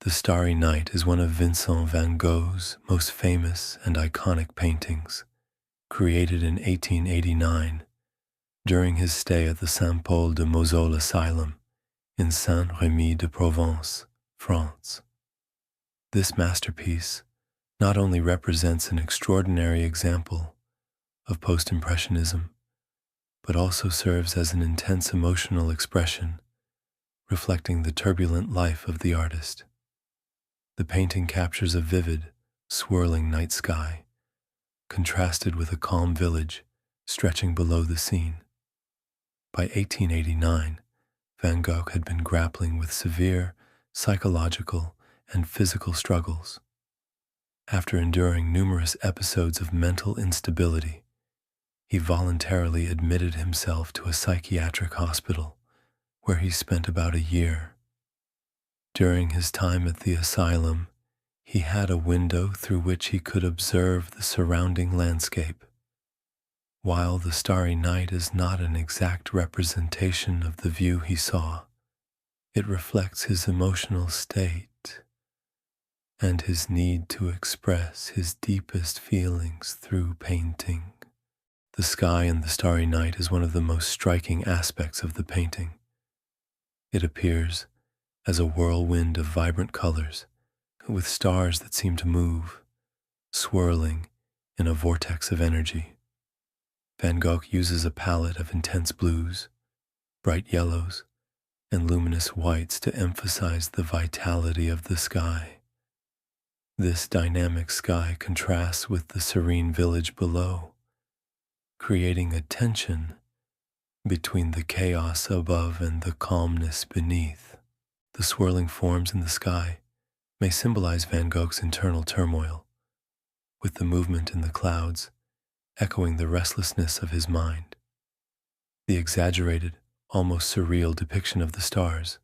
The Starry Night is one of Vincent van Gogh's most famous and iconic paintings, created in 1889 during his stay at the Saint-Paul de Moselle Asylum in Saint-Rémy-de-Provence, France. This masterpiece not only represents an extraordinary example of post-impressionism, but also serves as an intense emotional expression reflecting the turbulent life of the artist. The painting captures a vivid, swirling night sky, contrasted with a calm village stretching below the scene. By 1889, Van Gogh had been grappling with severe psychological and physical struggles. After enduring numerous episodes of mental instability, he voluntarily admitted himself to a psychiatric hospital where he spent about a year. During his time at the asylum, he had a window through which he could observe the surrounding landscape. While the starry night is not an exact representation of the view he saw, it reflects his emotional state and his need to express his deepest feelings through painting. The sky in the starry night is one of the most striking aspects of the painting. It appears as a whirlwind of vibrant colors, with stars that seem to move, swirling in a vortex of energy. Van Gogh uses a palette of intense blues, bright yellows, and luminous whites to emphasize the vitality of the sky. This dynamic sky contrasts with the serene village below, creating a tension between the chaos above and the calmness beneath. The swirling forms in the sky may symbolize Van Gogh's internal turmoil, with the movement in the clouds echoing the restlessness of his mind. The exaggerated, almost surreal depiction of the stars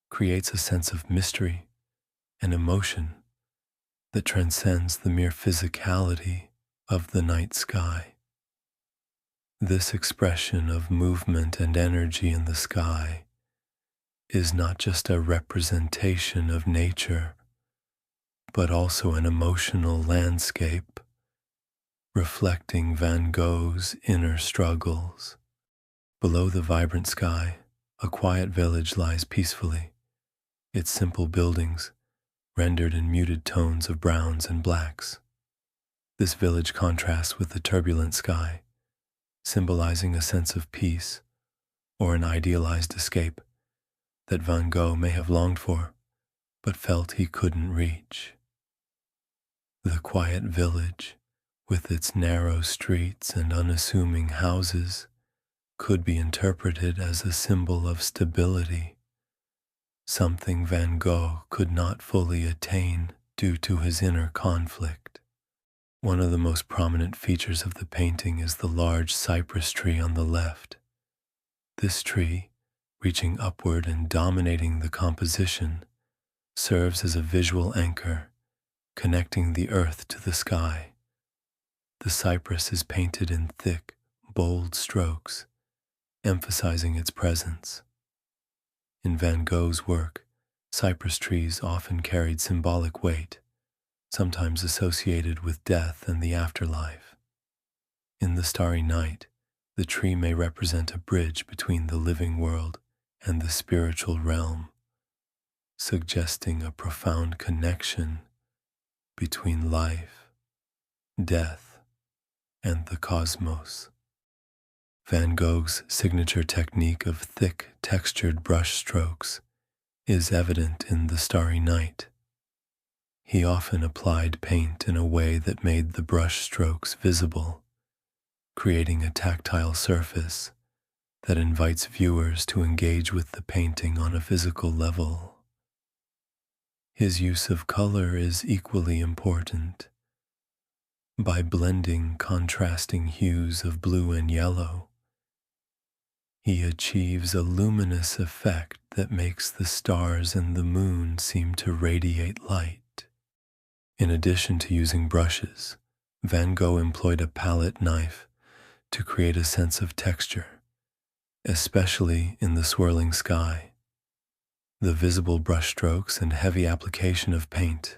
creates a sense of mystery and emotion that transcends the mere physicality of the night sky. This expression of movement and energy in the sky is not just a representation of nature, but also an emotional landscape reflecting Van Gogh's inner struggles. Below the vibrant sky, a quiet village lies peacefully, its simple buildings rendered in muted tones of browns and blacks. This village contrasts with the turbulent sky, symbolizing a sense of peace or an idealized escape that Van Gogh may have longed for, but felt he couldn't reach. The quiet village, with its narrow streets and unassuming houses, could be interpreted as a symbol of stability, something Van Gogh could not fully attain due to his inner conflict. One of the most prominent features of the painting is the large cypress tree on the left. This tree, reaching upward and dominating the composition, serves as a visual anchor, connecting the earth to the sky. The cypress is painted in thick, bold strokes, emphasizing its presence. In Van Gogh's work, cypress trees often carried symbolic weight, sometimes associated with death and the afterlife. In the starry night, the tree may represent a bridge between the living world and the spiritual realm, suggesting a profound connection between life, death, and the cosmos. Van Gogh's signature technique of thick, textured brush strokes is evident in the starry night. He often applied paint in a way that made the brush strokes visible, creating a tactile surface that invites viewers to engage with the painting on a physical level. His use of color is equally important. By blending contrasting hues of blue and yellow, he achieves a luminous effect that makes the stars and the moon seem to radiate light. In addition to using brushes, Van Gogh employed a palette knife to create a sense of texture, especially in the swirling sky. The visible brushstrokes and heavy application of paint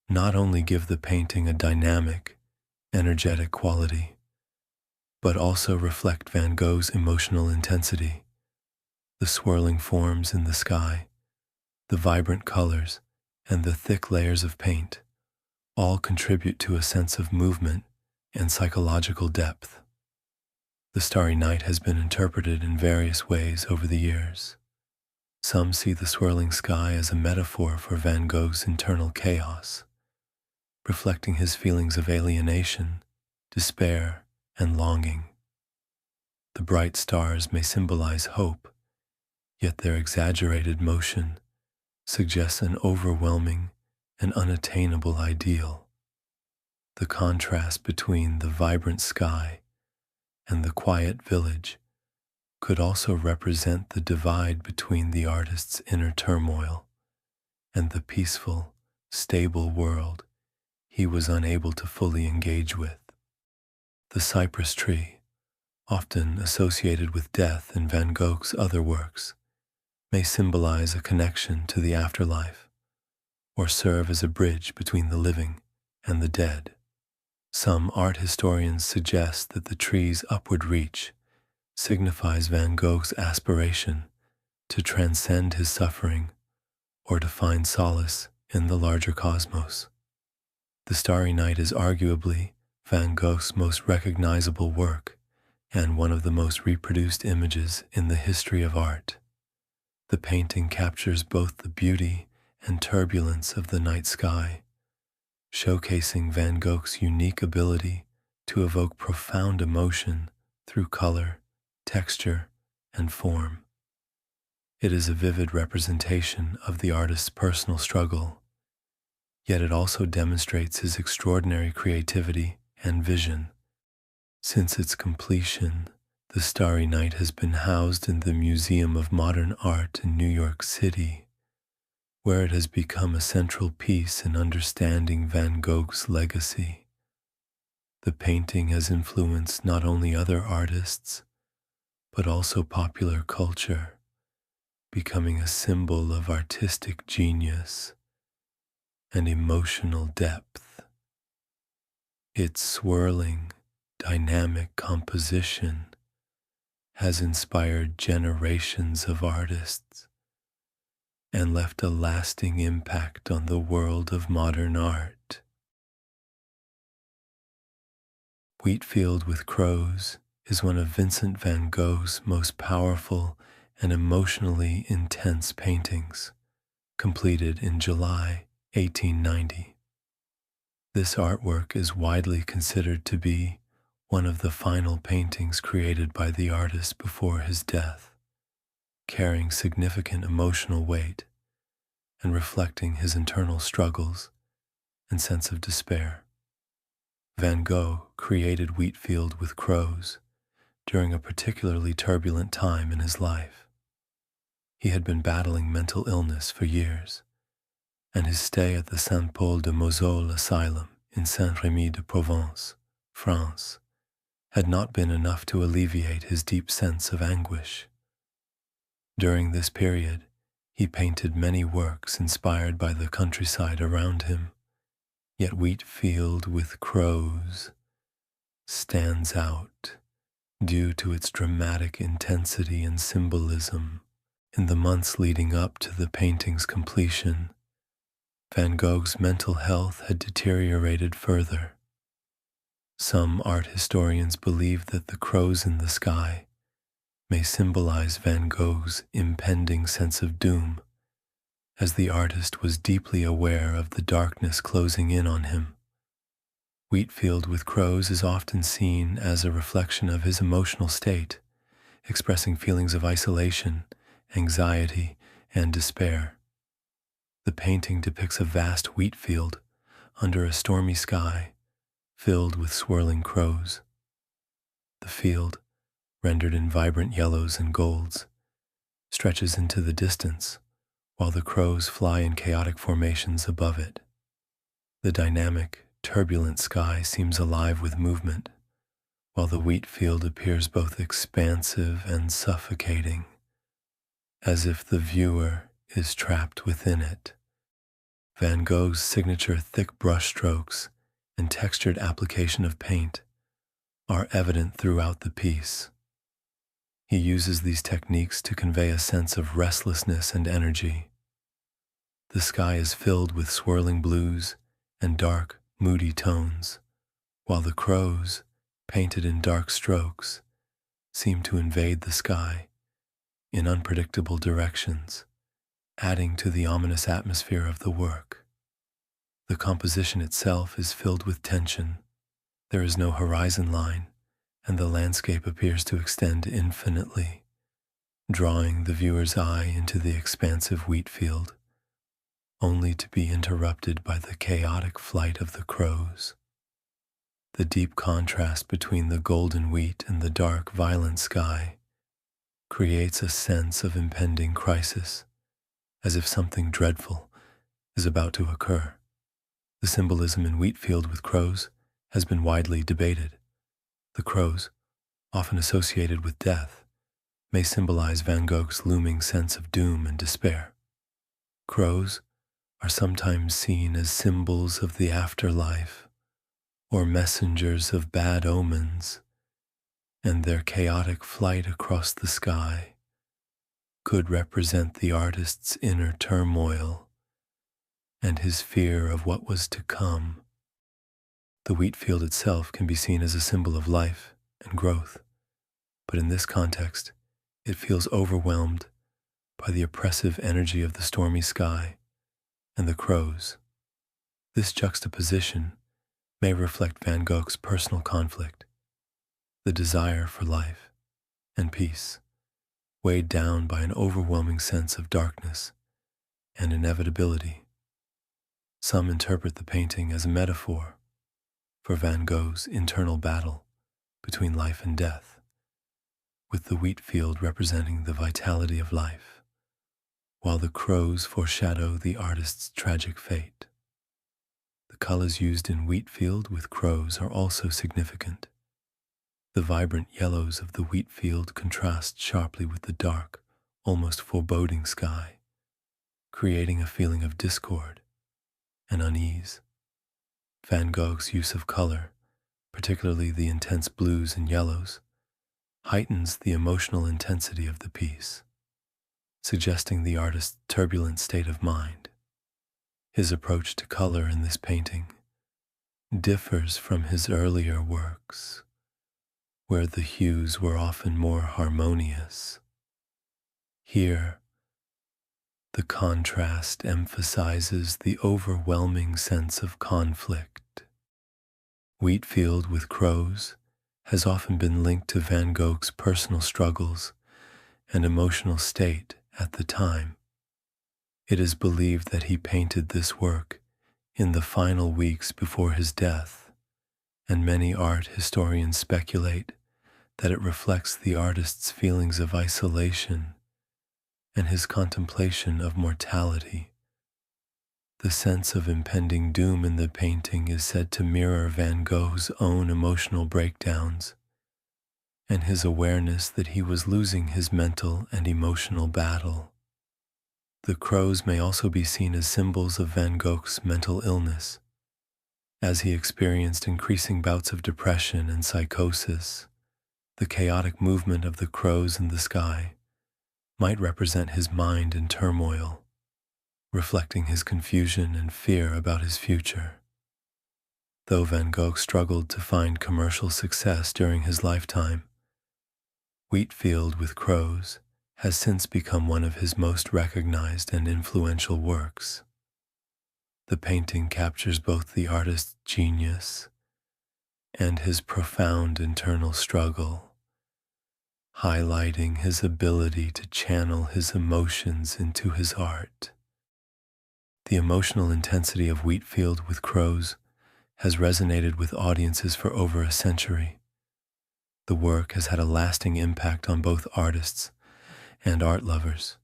not only give the painting a dynamic, energetic quality, but also reflect Van Gogh's emotional intensity. The swirling forms in the sky, the vibrant colors, and the thick layers of paint all contribute to a sense of movement and psychological depth. The Starry Night has been interpreted in various ways over the years. Some see the swirling sky as a metaphor for Van Gogh's internal chaos, reflecting his feelings of alienation, despair, and longing. The bright stars may symbolize hope, yet their exaggerated motion suggests an overwhelming and unattainable ideal. The contrast between the vibrant sky and the quiet village could also represent the divide between the artist's inner turmoil and the peaceful, stable world he was unable to fully engage with. The cypress tree, often associated with death in Van Gogh's other works, may symbolize a connection to the afterlife or serve as a bridge between the living and the dead. Some art historians suggest that the tree's upward reach signifies Van Gogh's aspiration to transcend his suffering or to find solace in the larger cosmos. The Starry Night is arguably Van Gogh's most recognizable work and one of the most reproduced images in the history of art. The painting captures both the beauty and turbulence of the night sky, showcasing Van Gogh's unique ability to evoke profound emotion through color, texture, and form. It is a vivid representation of the artist's personal struggle, yet it also demonstrates his extraordinary creativity and vision. Since its completion, the Starry Night has been housed in the Museum of Modern Art in New York City, where it has become a central piece in understanding Van Gogh's legacy. The painting has influenced not only other artists, but also popular culture, becoming a symbol of artistic genius and emotional depth. Its swirling, dynamic composition has inspired generations of artists and left a lasting impact on the world of modern art. Wheatfield with Crows is one of Vincent van Gogh's most powerful and emotionally intense paintings, completed in July 1890. This artwork is widely considered to be one of the final paintings created by the artist before his death, carrying significant emotional weight and reflecting his internal struggles and sense of despair. Van Gogh created Wheatfield with Crows during a particularly turbulent time in his life. He had been battling mental illness for years, and his stay at the Saint-Paul de Mosole asylum in Saint-Rémy-de-Provence, France, had not been enough to alleviate his deep sense of anguish. During this period, he painted many works inspired by the countryside around him, yet Wheatfield with Crows stands out due to its dramatic intensity and symbolism. In the months leading up to the painting's completion, Van Gogh's mental health had deteriorated further. Some art historians believe that the crows in the sky may symbolize Van Gogh's impending sense of doom, as the artist was deeply aware of the darkness closing in on him. Wheatfield with Crows is often seen as a reflection of his emotional state, expressing feelings of isolation, anxiety, and despair. The painting depicts a vast wheat field under a stormy sky filled with swirling crows. The field, rendered in vibrant yellows and golds, stretches into the distance while the crows fly in chaotic formations above it. The dynamic, turbulent sky seems alive with movement, while the wheat field appears both expansive and suffocating, as if the viewer is trapped within it. Van Gogh's signature thick brushstrokes and textured application of paint are evident throughout the piece. He uses these techniques to convey a sense of restlessness and energy. The sky is filled with swirling blues and dark, moody tones, while the crows, painted in dark strokes, seem to invade the sky in unpredictable directions, adding to the ominous atmosphere of the work. The composition itself is filled with tension. There is no horizon line, and the landscape appears to extend infinitely, drawing the viewer's eye into the expansive wheat field, only to be interrupted by the chaotic flight of the crows. The deep contrast between the golden wheat and the dark, violent sky creates a sense of impending crisis, as if something dreadful is about to occur. The symbolism in wheat field with crows has been widely debated. The crows, often associated with death, may symbolize Van Gogh's looming sense of doom and despair. Crows are sometimes seen as symbols of the afterlife or messengers of bad omens, and their chaotic flight across the sky could represent the artist's inner turmoil and his fear of what was to come. The wheat field itself can be seen as a symbol of life and growth, but in this context, it feels overwhelmed by the oppressive energy of the stormy sky and the crows. This juxtaposition may reflect Van Gogh's personal conflict, the desire for life and peace, weighed down by an overwhelming sense of darkness and inevitability. Some interpret the painting as a metaphor for Van Gogh's internal battle between life and death, with the wheat field representing the vitality of life, while the crows foreshadow the artist's tragic fate. The colors used in wheat field with crows are also significant. The vibrant yellows of the wheat field contrast sharply with the dark, almost foreboding sky, creating a feeling of discord and unease. Van Gogh's use of color, particularly the intense blues and yellows, heightens the emotional intensity of the piece, suggesting the artist's turbulent state of mind. His approach to color in this painting differs from his earlier works, where the hues were often more harmonious. Here, the contrast emphasizes the overwhelming sense of conflict. Wheat field with crows has often been linked to Van Gogh's personal struggles and emotional state at the time. It is believed that he painted this work in the final weeks before his death, and many art historians speculate that it reflects the artist's feelings of isolation and his contemplation of mortality. The sense of impending doom in the painting is said to mirror Van Gogh's own emotional breakdowns and his awareness that he was losing his mental and emotional battle. The crows may also be seen as symbols of Van Gogh's mental illness, as he experienced increasing bouts of depression and psychosis. The chaotic movement of the crows in the sky might represent his mind in turmoil, reflecting his confusion and fear about his future. Though Van Gogh struggled to find commercial success during his lifetime, Wheat Field with Crows has since become one of his most recognized and influential works. The painting captures both the artist's genius and his profound internal struggle, highlighting his ability to channel his emotions into his art. The emotional intensity of Wheat Field with Crows has resonated with audiences for over a century. The work has had a lasting impact on both artists and art lovers,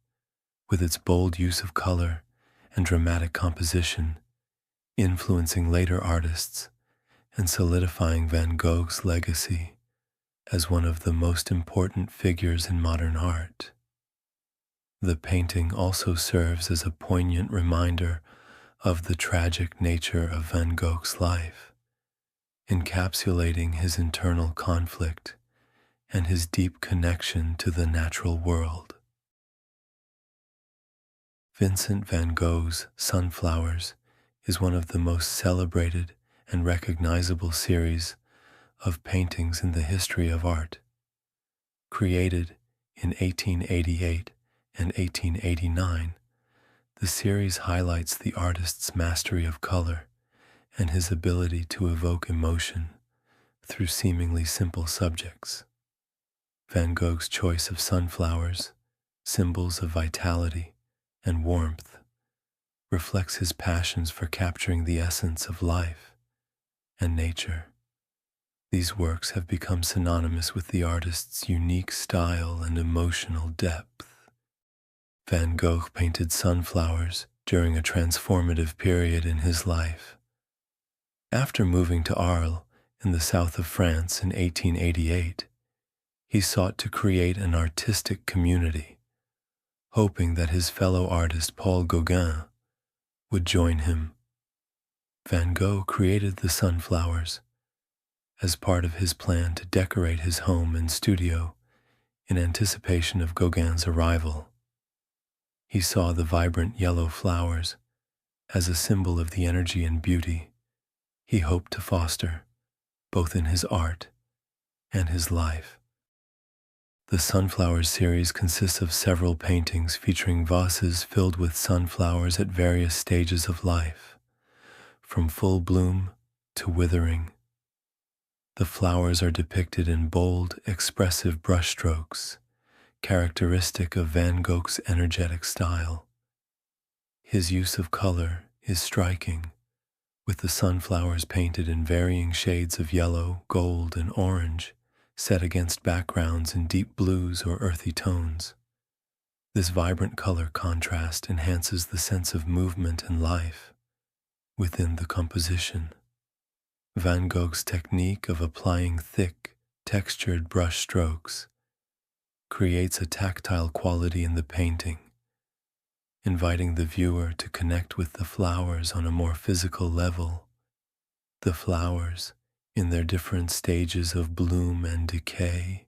with its bold use of color and dramatic composition, influencing later artists and solidifying Van Gogh's legacy as one of the most important figures in modern art. The painting also serves as a poignant reminder of the tragic nature of Van Gogh's life, encapsulating his internal conflict and his deep connection to the natural world. Vincent van Gogh's Sunflowers is one of the most celebrated and recognizable series of paintings in the history of art. Created in 1888 and 1889, the series highlights the artist's mastery of color and his ability to evoke emotion through seemingly simple subjects. Van Gogh's choice of sunflowers, symbols of vitality and warmth, reflects his passions for capturing the essence of life and nature. These works have become synonymous with the artist's unique style and emotional depth. Van Gogh painted sunflowers during a transformative period in his life. After moving to Arles in the south of France in 1888, he sought to create an artistic community, hoping that his fellow artist Paul Gauguin would join him. Van Gogh created the sunflowers as part of his plan to decorate his home and studio in anticipation of Gauguin's arrival. He saw the vibrant yellow flowers as a symbol of the energy and beauty he hoped to foster, both in his art and his life. The Sunflowers series consists of several paintings featuring vases filled with sunflowers at various stages of life, from full bloom to withering. The flowers are depicted in bold, expressive brushstrokes, characteristic of Van Gogh's energetic style. His use of color is striking, with the sunflowers painted in varying shades of yellow, gold, and orange, set against backgrounds in deep blues or earthy tones. This vibrant color contrast enhances the sense of movement and life within the composition. Van Gogh's technique of applying thick, textured brush strokes creates a tactile quality in the painting, inviting the viewer to connect with the flowers on a more physical level. The flowers, in their different stages of bloom and decay,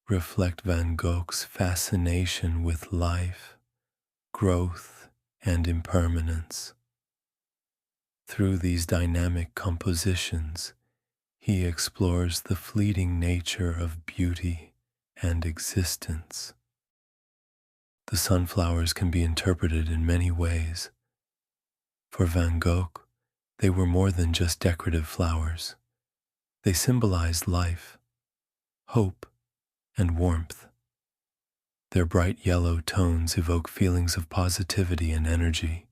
reflect Van Gogh's fascination with life, growth, and impermanence. Through these dynamic compositions, he explores the fleeting nature of beauty and existence. The sunflowers can be interpreted in many ways. For Van Gogh, they were more than just decorative flowers. They symbolized life, hope, and warmth. Their bright yellow tones evoke feelings of positivity and energy,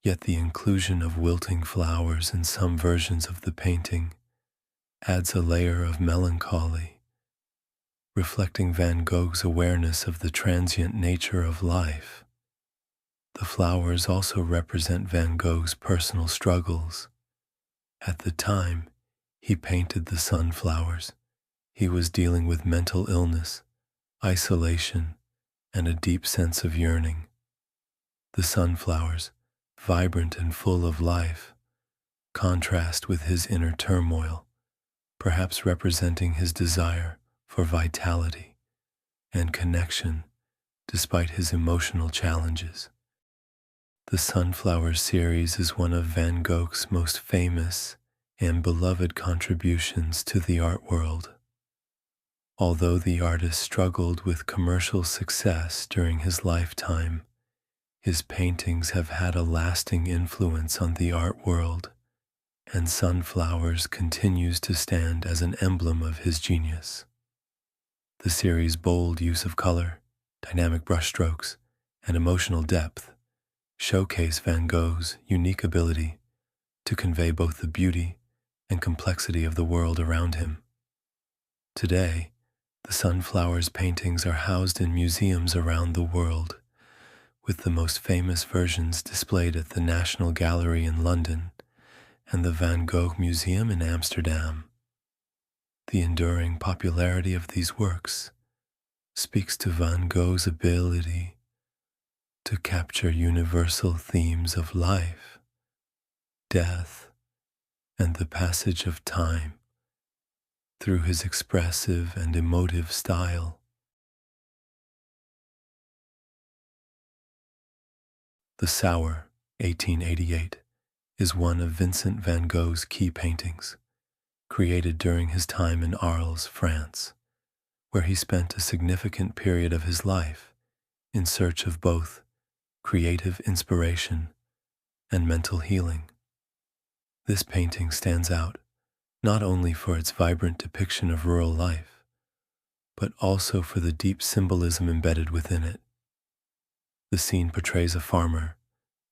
yet the inclusion of wilting flowers in some versions of the painting adds a layer of melancholy, reflecting Van Gogh's awareness of the transient nature of life. The flowers also represent Van Gogh's personal struggles. At the time he painted the sunflowers, he was dealing with mental illness, isolation, and a deep sense of yearning. The sunflowers, vibrant and full of life, contrast with his inner turmoil, perhaps representing his desire for vitality and connection despite his emotional challenges. The Sunflowers series is one of Van Gogh's most famous and beloved contributions to the art world. Although the artist struggled with commercial success during his lifetime, his paintings have had a lasting influence on the art world, and Sunflowers continues to stand as an emblem of his genius. The series' bold use of color, dynamic brushstrokes, and emotional depth showcase Van Gogh's unique ability to convey both the beauty and complexity of the world around him. Today, the Sunflowers paintings are housed in museums around the world, with the most famous versions displayed at the National Gallery in London and the Van Gogh Museum in Amsterdam. The enduring popularity of these works speaks to Van Gogh's ability to capture universal themes of life, death, and the passage of time through his expressive and emotive style. The Sower, 1888, is one of Vincent van Gogh's key paintings, created during his time in Arles, France, where he spent a significant period of his life in search of both creative inspiration and mental healing. This painting stands out not only for its vibrant depiction of rural life, but also for the deep symbolism embedded within it. The scene portrays a farmer,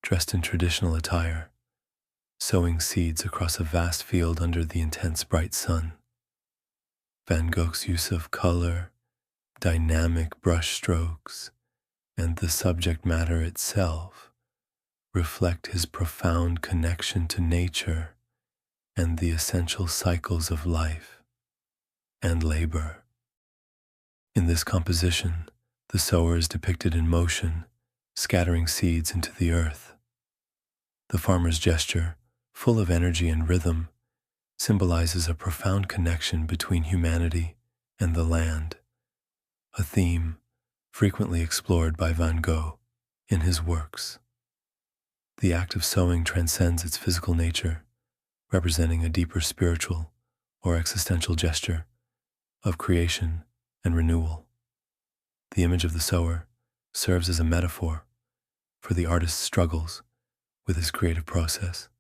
dressed in traditional attire, sowing seeds across a vast field under the intense bright sun. Van Gogh's use of color, dynamic brushstrokes, and the subject matter itself reflect his profound connection to nature and the essential cycles of life and labor. In this composition, the sower is depicted in motion, scattering seeds into the earth. The farmer's gesture, full of energy and rhythm, symbolizes a profound connection between humanity and the land, a theme frequently explored by Van Gogh in his works. The act of sowing transcends its physical nature, representing a deeper spiritual or existential gesture of creation and renewal. The image of the sower serves as a metaphor for the artist's struggles with his creative process,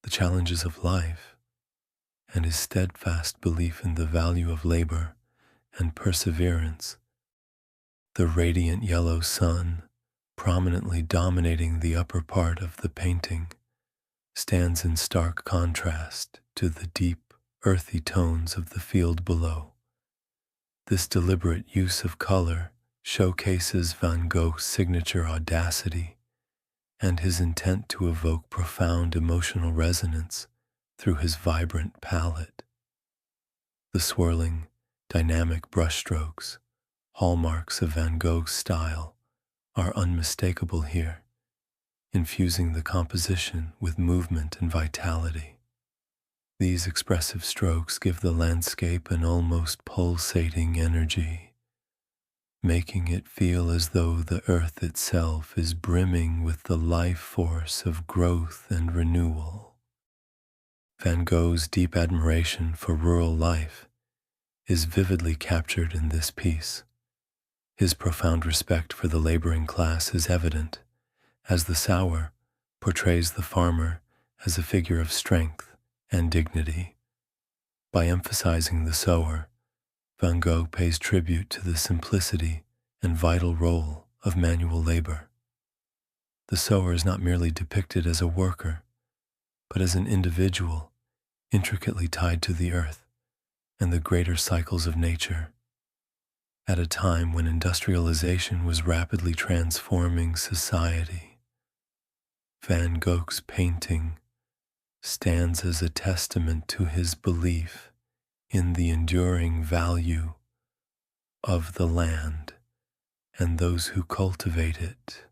the challenges of life, and his steadfast belief in the value of labor and perseverance. The radiant yellow sun, prominently dominating the upper part of the painting, stands in stark contrast to the deep, earthy tones of the field below. This deliberate use of color showcases Van Gogh's signature audacity and his intent to evoke profound emotional resonance through his vibrant palette. The swirling, dynamic brushstrokes, hallmarks of Van Gogh's style, are unmistakable here, infusing the composition with movement and vitality. These expressive strokes give the landscape an almost pulsating energy, making it feel as though the earth itself is brimming with the life force of growth and renewal. Van Gogh's deep admiration for rural life is vividly captured in this piece. His profound respect for the laboring class is evident, as the sower portrays the farmer as a figure of strength and dignity. By emphasizing the sower, Van Gogh pays tribute to the simplicity and vital role of manual labor. The sower is not merely depicted as a worker, but as an individual intricately tied to the earth and the greater cycles of nature. At a time when industrialization was rapidly transforming society, Van Gogh's painting stands as a testament to his belief in the enduring value of the land and those who cultivate it.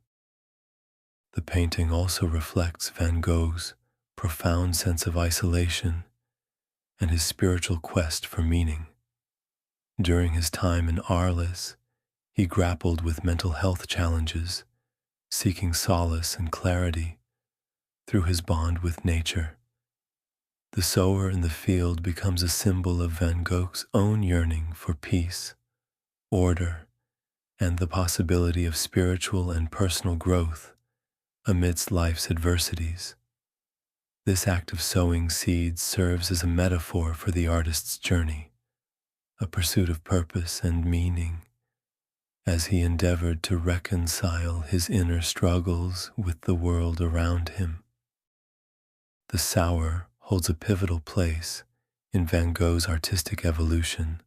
The painting also reflects Van Gogh's profound sense of isolation and his spiritual quest for meaning. During his time in Arles, he grappled with mental health challenges, seeking solace and clarity through his bond with nature. The sower in the field becomes a symbol of Van Gogh's own yearning for peace, order, and the possibility of spiritual and personal growth amidst life's adversities. This act of sowing seeds serves as a metaphor for the artist's journey, a pursuit of purpose and meaning, as he endeavored to reconcile his inner struggles with the world around him. The sower holds a pivotal place in Van Gogh's artistic evolution.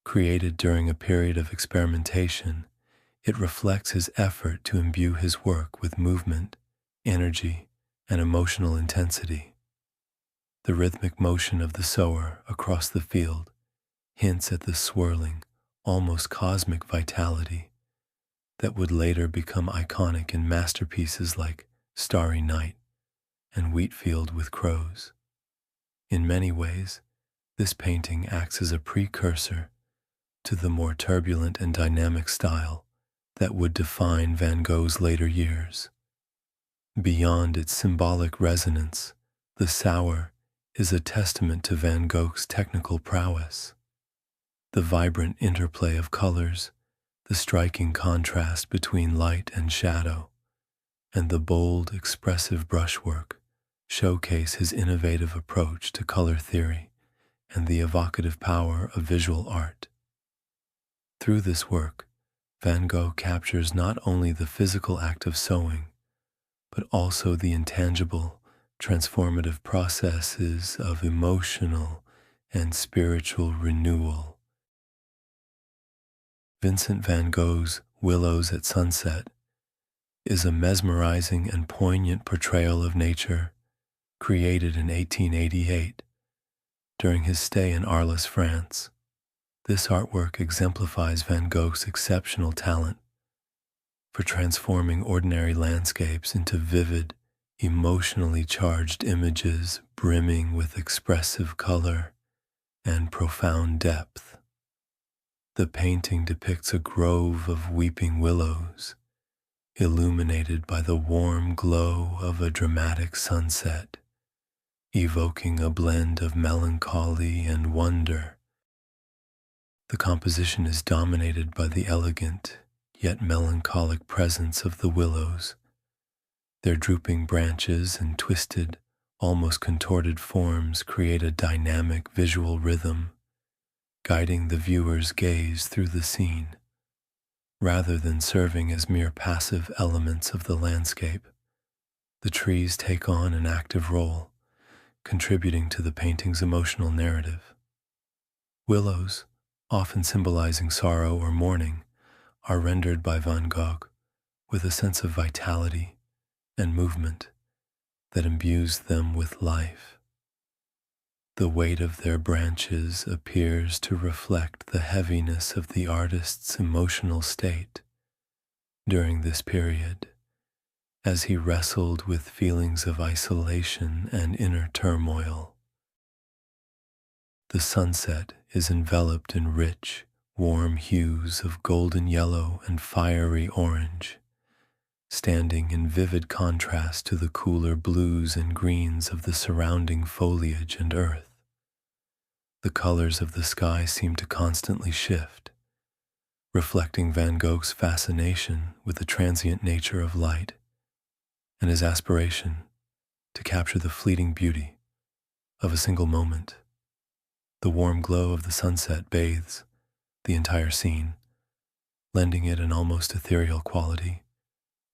Created during a period of experimentation, it reflects his effort to imbue his work with movement, energy, and emotional intensity. The rhythmic motion of the sower across the field hints at the swirling, almost cosmic vitality that would later become iconic in masterpieces like Starry Night and Wheatfield with Crows. In many ways, this painting acts as a precursor to the more turbulent and dynamic style that would define Van Gogh's later years. Beyond its symbolic resonance, the Sour is a testament to Van Gogh's technical prowess. The vibrant interplay of colors, the striking contrast between light and shadow, and the bold, expressive brushwork showcase his innovative approach to color theory and the evocative power of visual art. Through this work, Van Gogh captures not only the physical act of sewing, but also the intangible, transformative processes of emotional and spiritual renewal. Vincent van Gogh's Willows at Sunset is a mesmerizing and poignant portrayal of nature created in 1888 during his stay in Arles, France. This artwork exemplifies Van Gogh's exceptional talent for transforming ordinary landscapes into vivid, emotionally charged images brimming with expressive color and profound depth. The painting depicts a grove of weeping willows, illuminated by the warm glow of a dramatic sunset, evoking a blend of melancholy and wonder. The composition is dominated by the elegant yet melancholic presence of the willows. Their drooping branches and twisted, almost contorted forms create a dynamic visual rhythm, guiding the viewer's gaze through the scene. Rather than serving as mere passive elements of the landscape, the trees take on an active role, contributing to the painting's emotional narrative. Willows, often symbolizing sorrow or mourning, are rendered by Van Gogh with a sense of vitality and movement that imbues them with life. The weight of their branches appears to reflect the heaviness of the artist's emotional state during this period, as he wrestled with feelings of isolation and inner turmoil. The sunset is enveloped in rich, warm hues of golden yellow and fiery orange, standing in vivid contrast to the cooler blues and greens of the surrounding foliage and earth. The colors of the sky seem to constantly shift, reflecting Van Gogh's fascination with the transient nature of light and his aspiration to capture the fleeting beauty of a single moment. The warm glow of the sunset bathes the entire scene, lending it an almost ethereal quality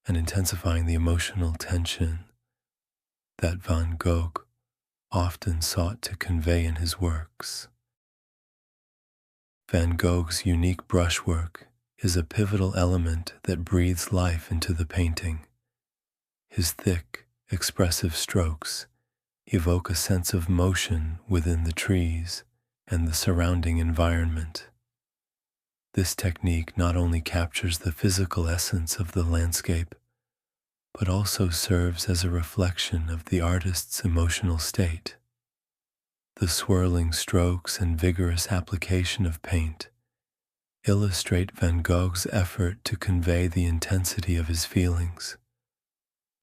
and intensifying the emotional tension that Van Gogh often sought to convey in his works. Van Gogh's unique brushwork is a pivotal element that breathes life into the painting. His thick, expressive strokes evoke a sense of motion within the trees and the surrounding environment. This technique not only captures the physical essence of the landscape, but also serves as a reflection of the artist's emotional state. The swirling strokes and vigorous application of paint illustrate Van Gogh's effort to convey the intensity of his feelings,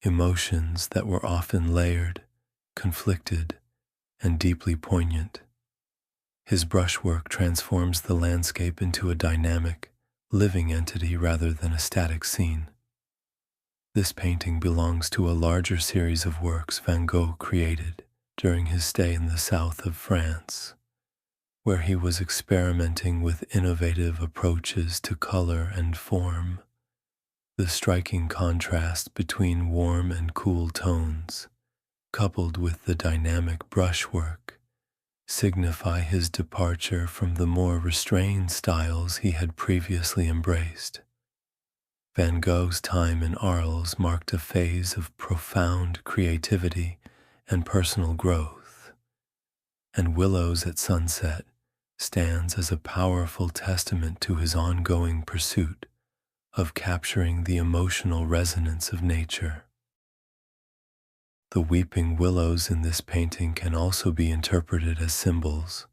emotions that were often layered, conflicted, and deeply poignant. His brushwork transforms the landscape into a dynamic, living entity rather than a static scene. This painting belongs to a larger series of works Van Gogh created during his stay in the south of France, where he was experimenting with innovative approaches to color and form. The striking contrast between warm and cool tones, coupled with the dynamic brushwork, signify his departure from the more restrained styles he had previously embraced. Van Gogh's time in Arles marked a phase of profound creativity and personal growth, and Willows at Sunset stands as a powerful testament to his ongoing pursuit of capturing the emotional resonance of nature. The weeping willows in this painting can also be interpreted as symbols,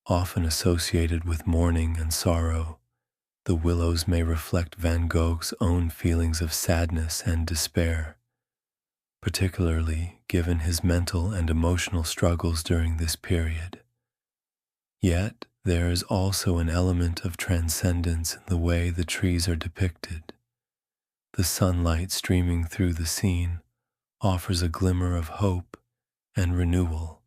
often associated with mourning and sorrow. The willows may reflect Van Gogh's own feelings of sadness and despair, particularly given his mental and emotional struggles during this period. Yet, there is also an element of transcendence in the way the trees are depicted. The sunlight streaming through the scene offers a glimmer of hope and renewal,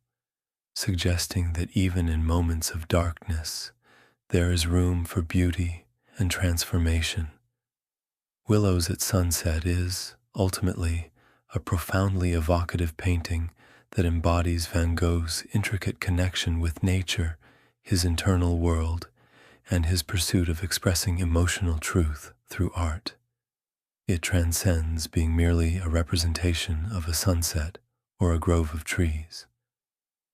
suggesting that even in moments of darkness, there is room for beauty and transformation. Willows at Sunset is, ultimately, a profoundly evocative painting that embodies Van Gogh's intricate connection with nature, his internal world, and his pursuit of expressing emotional truth through art. It transcends being merely a representation of a sunset or a grove of trees.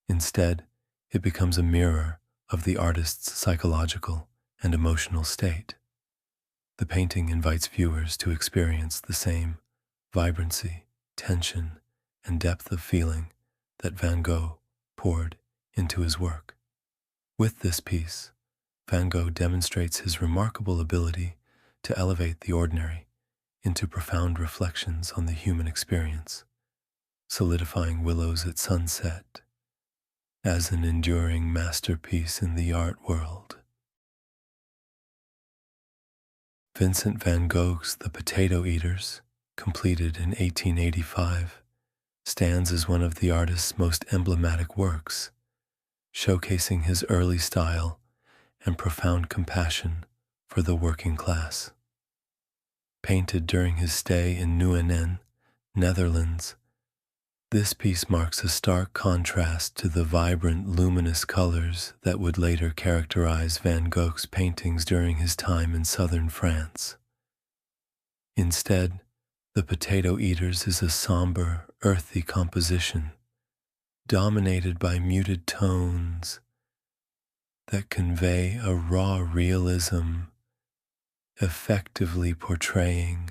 Instead, it becomes a mirror of the artist's psychological and emotional state. The painting invites viewers to experience the same vibrancy, tension, and depth of feeling that Van Gogh poured into his work. With this piece, Van Gogh demonstrates his remarkable ability to elevate the ordinary into profound reflections on the human experience, solidifying Willows at Sunset as an enduring masterpiece in the art world. Vincent van Gogh's The Potato Eaters, completed in 1885, stands as one of the artist's most emblematic works, showcasing his early style and profound compassion for the working class. Painted during his stay in Nieuwegein, Netherlands, this piece marks a stark contrast to the vibrant, luminous colors that would later characterize Van Gogh's paintings during his time in southern France. Instead, The Potato Eaters is a somber, earthy composition, dominated by muted tones that convey a raw realism, effectively portraying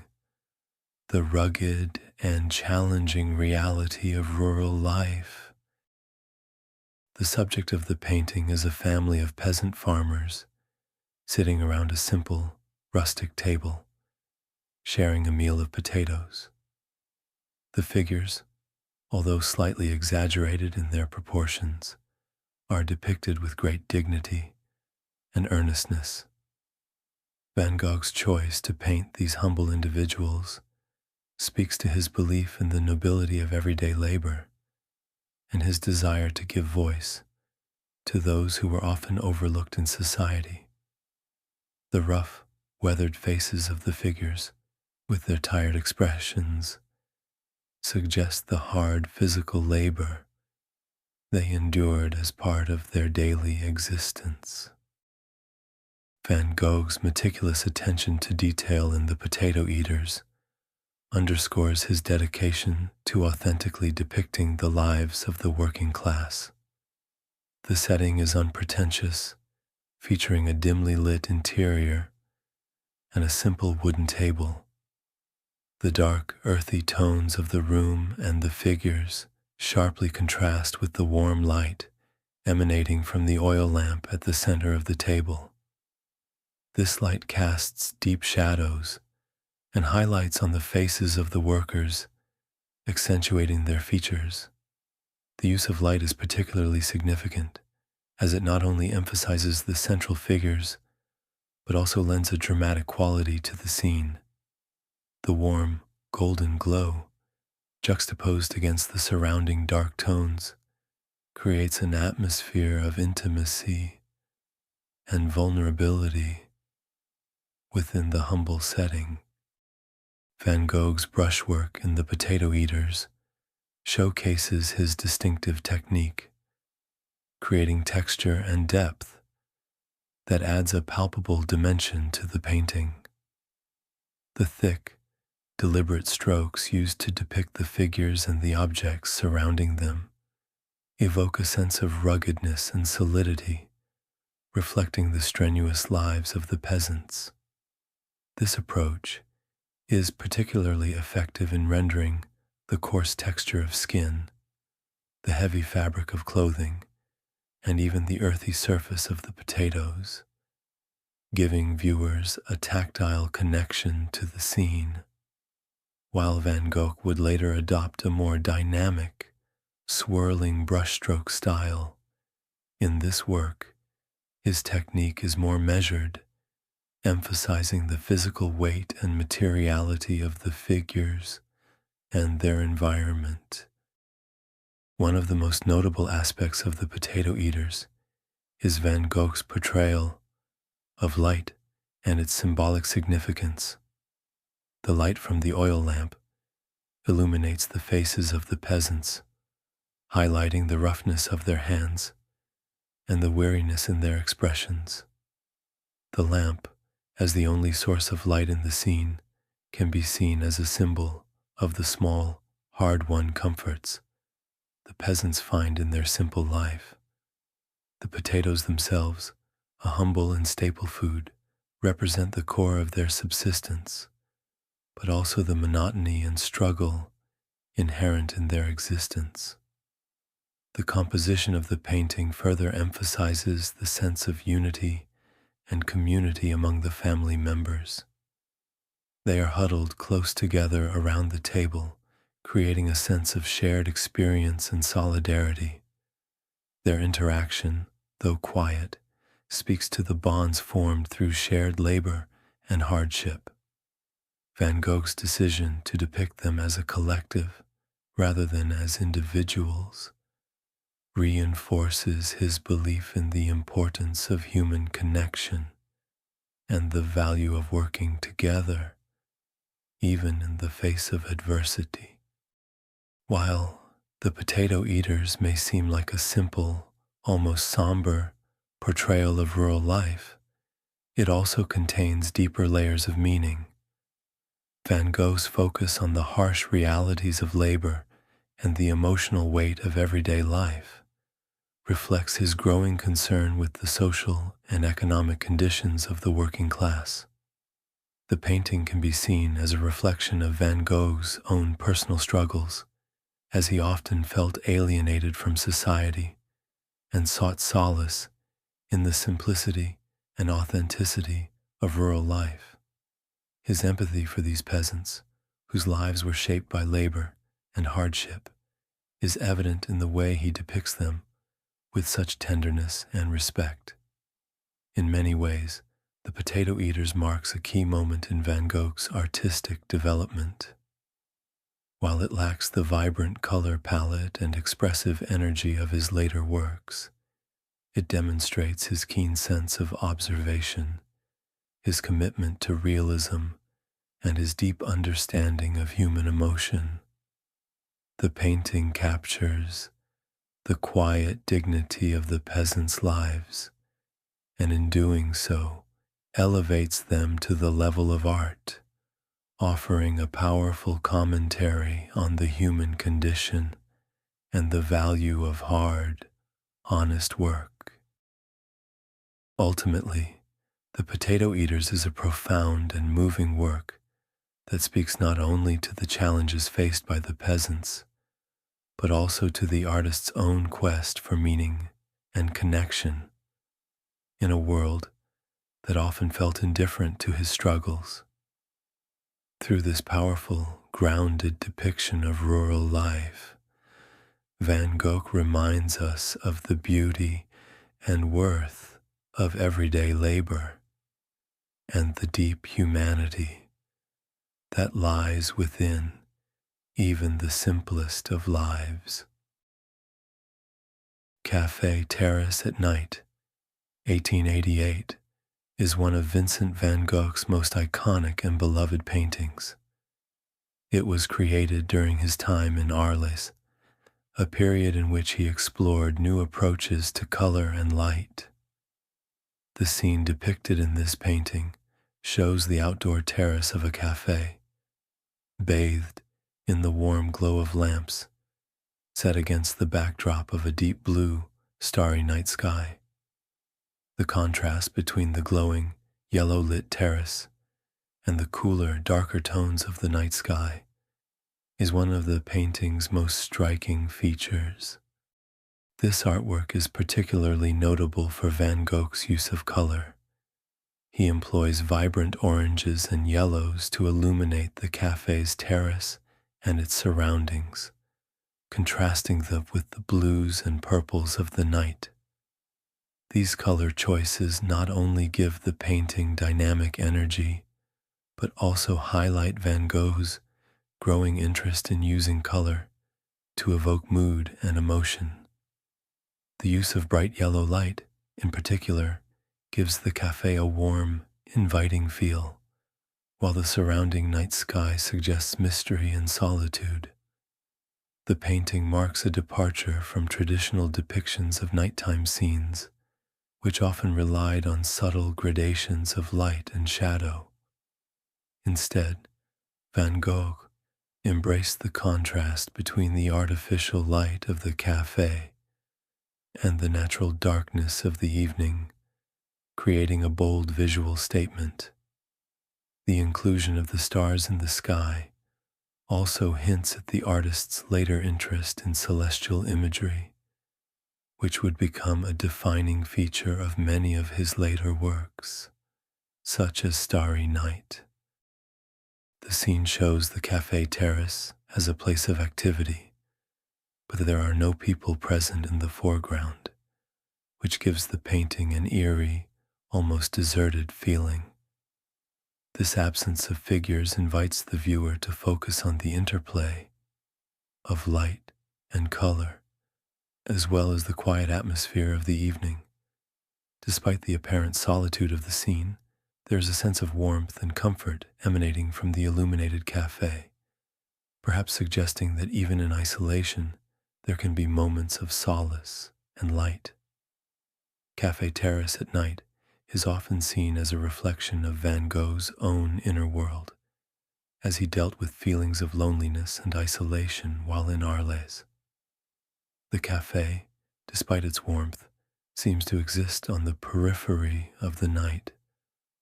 the rugged and challenging reality of rural life. The subject of the painting is a family of peasant farmers sitting around a simple, rustic table, sharing a meal of potatoes. The figures, although slightly exaggerated in their proportions, are depicted with great dignity and earnestness. Van Gogh's choice to paint these humble individuals speaks to his belief in the nobility of everyday labor and his desire to give voice to those who were often overlooked in society. The rough, weathered faces of the figures, with their tired expressions, suggest the hard physical labor they endured as part of their daily existence. Van Gogh's meticulous attention to detail in The Potato Eaters underscores his dedication to authentically depicting the lives of the working class. The setting is unpretentious, featuring a dimly lit interior and a simple wooden table. The dark, earthy tones of the room and the figures sharply contrast with the warm light emanating from the oil lamp at the center of the table. This light casts deep shadows and highlights on the faces of the workers, accentuating their features. The use of light is particularly significant, as it not only emphasizes the central figures, but also lends a dramatic quality to the scene. The warm, golden glow, juxtaposed against the surrounding dark tones, creates an atmosphere of intimacy and vulnerability within the humble setting. Van Gogh's brushwork in The Potato Eaters showcases his distinctive technique, creating texture and depth that adds a palpable dimension to the painting. The thick, deliberate strokes used to depict the figures and the objects surrounding them evoke a sense of ruggedness and solidity, reflecting the strenuous lives of the peasants. This approach is particularly effective in rendering the coarse texture of skin, the heavy fabric of clothing, and even the earthy surface of the potatoes, giving viewers a tactile connection to the scene. While Van Gogh would later adopt a more dynamic, swirling brushstroke style, in this work, his technique is more measured, emphasizing the physical weight and materiality of the figures and their environment. One of the most notable aspects of the Potato Eaters is Van Gogh's portrayal of light and its symbolic significance. The light from the oil lamp illuminates the faces of the peasants, highlighting the roughness of their hands and the weariness in their expressions. The lamp, as the only source of light in the scene, can be seen as a symbol of the small, hard-won comforts the peasants find in their simple life. The potatoes themselves, a humble and staple food, represent the core of their subsistence, but also the monotony and struggle inherent in their existence. The composition of the painting further emphasizes the sense of unity and community among the family members. They are huddled close together around the table, creating a sense of shared experience and solidarity. Their interaction, though quiet, speaks to the bonds formed through shared labor and hardship. Van Gogh's decision to depict them as a collective rather than as individuals reinforces his belief in the importance of human connection and the value of working together, even in the face of adversity. While the Potato Eaters may seem like a simple, almost somber portrayal of rural life, it also contains deeper layers of meaning. Van Gogh's focus on the harsh realities of labor and the emotional weight of everyday life reflects his growing concern with the social and economic conditions of the working class. The painting can be seen as a reflection of Van Gogh's own personal struggles, as he often felt alienated from society and sought solace in the simplicity and authenticity of rural life. His empathy for these peasants, whose lives were shaped by labor and hardship, is evident in the way he depicts them with such tenderness and respect. In many ways, The Potato Eaters marks a key moment in Van Gogh's artistic development. While it lacks the vibrant color palette and expressive energy of his later works, it demonstrates his keen sense of observation, his commitment to realism, and his deep understanding of human emotion. The painting captures the quiet dignity of the peasants' lives, and in doing so, elevates them to the level of art, offering a powerful commentary on the human condition and the value of hard, honest work. Ultimately, The Potato Eaters is a profound and moving work that speaks not only to the challenges faced by the peasants, but also to the artist's own quest for meaning and connection in a world that often felt indifferent to his struggles. Through this powerful, grounded depiction of rural life, Van Gogh reminds us of the beauty and worth of everyday labor and the deep humanity that lies within even the simplest of lives. Café Terrace at Night, 1888, is one of Vincent van Gogh's most iconic and beloved paintings. It was created during his time in Arles, a period in which he explored new approaches to color and light. The scene depicted in this painting shows the outdoor terrace of a cafe, bathed in the warm glow of lamps, set against the backdrop of a deep blue, starry night sky. The contrast between the glowing, yellow-lit terrace and the cooler, darker tones of the night sky is one of the painting's most striking features. This artwork is particularly notable for Van Gogh's use of color. He employs vibrant oranges and yellows to illuminate the cafe's terrace and its surroundings, contrasting them with the blues and purples of the night. These color choices not only give the painting dynamic energy, but also highlight Van Gogh's growing interest in using color to evoke mood and emotion. The use of bright yellow light, in particular, gives the cafe a warm, inviting feel, while the surrounding night sky suggests mystery and solitude. The painting marks a departure from traditional depictions of nighttime scenes, which often relied on subtle gradations of light and shadow. Instead, Van Gogh embraced the contrast between the artificial light of the cafe and the natural darkness of the evening, creating a bold visual statement. The inclusion of the stars in the sky also hints at the artist's later interest in celestial imagery, which would become a defining feature of many of his later works, such as Starry Night. The scene shows the cafe terrace as a place of activity, but there are no people present in the foreground, which gives the painting an eerie, almost deserted feeling. This absence of figures invites the viewer to focus on the interplay of light and color, as well as the quiet atmosphere of the evening. Despite the apparent solitude of the scene, there is a sense of warmth and comfort emanating from the illuminated cafe, perhaps suggesting that even in isolation, there can be moments of solace and light. Cafe Terrace at night is often seen as a reflection of Van Gogh's own inner world, as he dealt with feelings of loneliness and isolation while in Arles. The cafe, despite its warmth, seems to exist on the periphery of the night,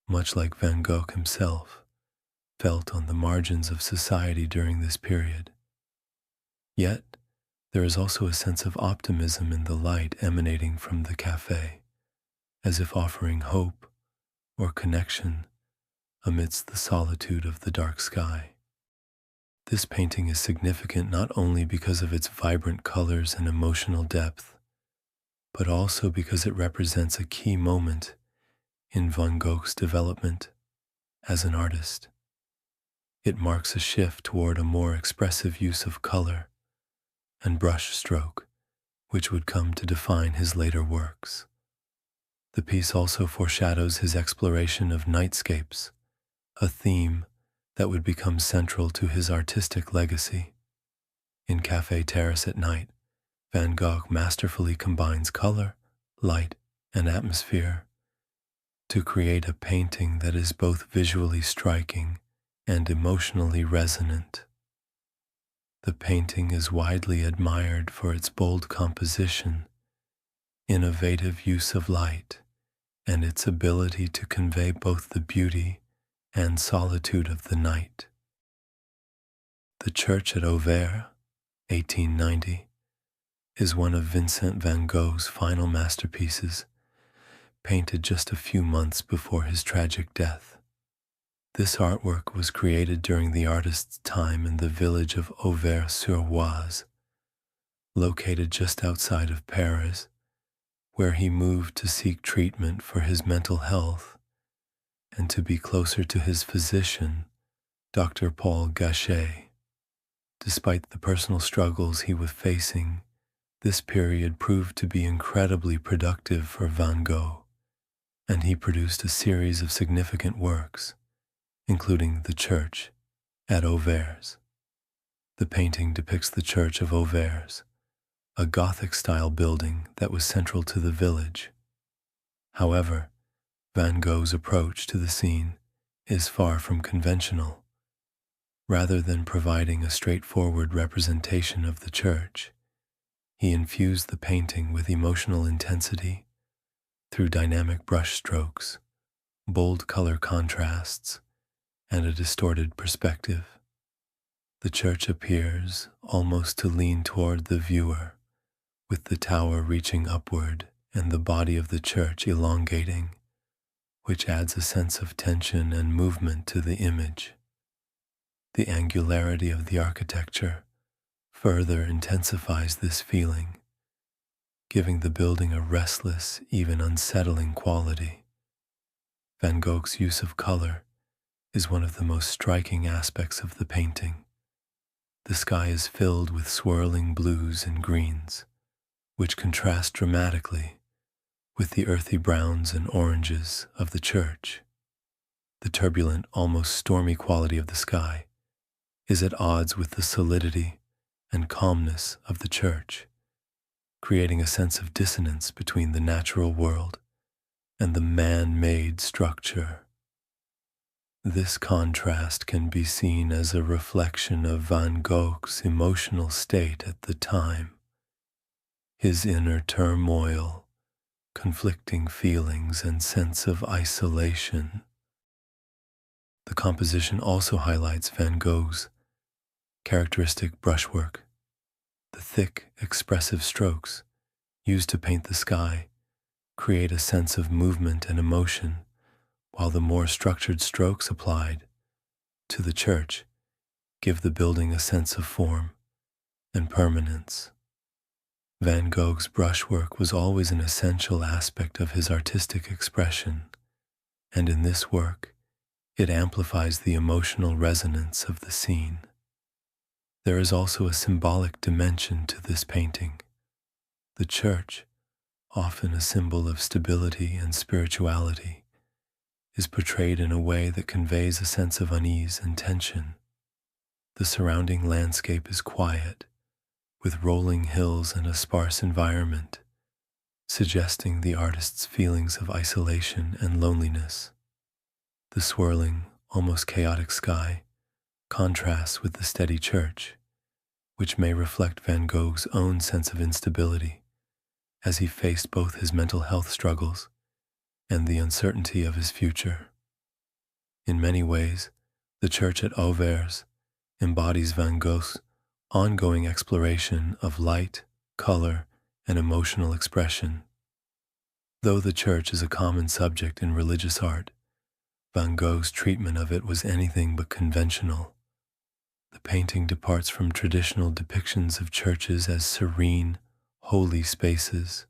much like Van Gogh himself felt on the margins of society during this period. Yet, there is also a sense of optimism in the light emanating from the cafe, as if offering hope or connection amidst the solitude of the dark sky. This painting is significant not only because of its vibrant colors and emotional depth, but also because it represents a key moment in Van Gogh's development as an artist. It marks a shift toward a more expressive use of color and brush stroke, which would come to define his later works. The piece also foreshadows his exploration of nightscapes, a theme that would become central to his artistic legacy. In Cafe Terrace at Night, Van Gogh masterfully combines color, light, and atmosphere to create a painting that is both visually striking and emotionally resonant. The painting is widely admired for its bold composition, innovative use of light, and its ability to convey both the beauty and solitude of the night. The Church at Auvers, 1890, is one of Vincent van Gogh's final masterpieces, painted just a few months before his tragic death. This artwork was created during the artist's time in the village of Auvers-sur-Oise, located just outside of Paris, where he moved to seek treatment for his mental health and to be closer to his physician, Dr. Paul Gachet. Despite the personal struggles he was facing, this period proved to be incredibly productive for Van Gogh, and he produced a series of significant works, including The Church at Auvers. The painting depicts the Church of Auvers, a Gothic-style building that was central to the village. However, Van Gogh's approach to the scene is far from conventional. Rather than providing a straightforward representation of the church, he infused the painting with emotional intensity through dynamic brush strokes, bold color contrasts, and a distorted perspective. The church appears almost to lean toward the viewer, with the tower reaching upward and the body of the church elongating, which adds a sense of tension and movement to the image. The angularity of the architecture further intensifies this feeling, giving the building a restless, even unsettling quality. Van Gogh's use of color is one of the most striking aspects of the painting. The sky is filled with swirling blues and greens, which contrast dramatically with the earthy browns and oranges of the church. The turbulent, almost stormy quality of the sky is at odds with the solidity and calmness of the church, creating a sense of dissonance between the natural world and the man-made structure. This contrast can be seen as a reflection of Van Gogh's emotional state at the time, his inner turmoil, conflicting feelings, and sense of isolation. The composition also highlights Van Gogh's characteristic brushwork. The thick, expressive strokes used to paint the sky create a sense of movement and emotion, while the more structured strokes applied to the church give the building a sense of form and permanence. Van Gogh's brushwork was always an essential aspect of his artistic expression, and in this work, it amplifies the emotional resonance of the scene. There is also a symbolic dimension to this painting. The church, often a symbol of stability and spirituality, is portrayed in a way that conveys a sense of unease and tension. The surrounding landscape is quiet, with rolling hills and a sparse environment, suggesting the artist's feelings of isolation and loneliness. The swirling, almost chaotic sky contrasts with the steady church, which may reflect Van Gogh's own sense of instability as he faced both his mental health struggles and the uncertainty of his future. In many ways, the church at Auvers embodies Van Gogh's ongoing exploration of light, color, and emotional expression. Though the church is a common subject in religious art, Van Gogh's treatment of it was anything but conventional. The painting departs from traditional depictions of churches as serene, holy spaces,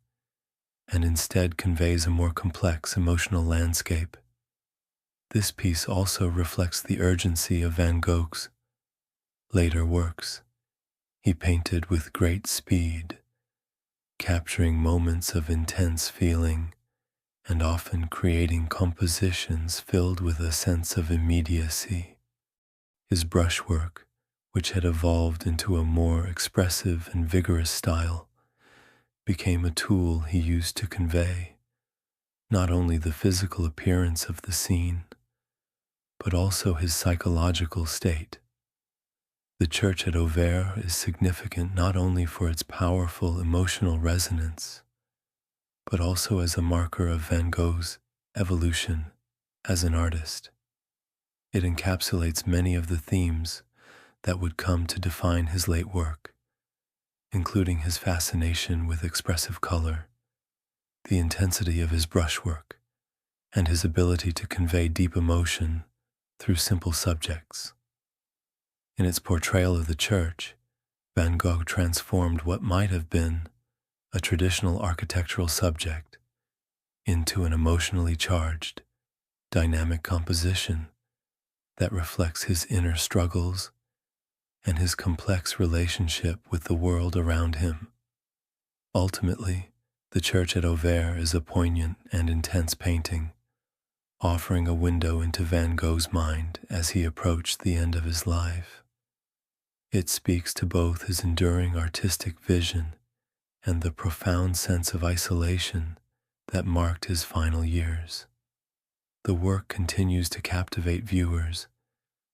and instead conveys a more complex emotional landscape. This piece also reflects the urgency of Van Gogh's later works. He painted with great speed, capturing moments of intense feeling and often creating compositions filled with a sense of immediacy. His brushwork, which had evolved into a more expressive and vigorous style, became a tool he used to convey not only the physical appearance of the scene, but also his psychological state. The church at Auvers is significant not only for its powerful emotional resonance, but also as a marker of Van Gogh's evolution as an artist. It encapsulates many of the themes that would come to define his late work, including his fascination with expressive color, the intensity of his brushwork, and his ability to convey deep emotion through simple subjects. In its portrayal of the church, Van Gogh transformed what might have been a traditional architectural subject into an emotionally charged, dynamic composition that reflects his inner struggles and his complex relationship with the world around him. Ultimately, the church at Auvers is a poignant and intense painting, offering a window into Van Gogh's mind as he approached the end of his life. It speaks to both his enduring artistic vision and the profound sense of isolation that marked his final years. The work continues to captivate viewers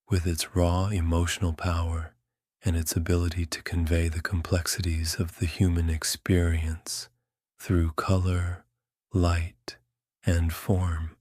with its raw emotional power and its ability to convey the complexities of the human experience through color, light, and form.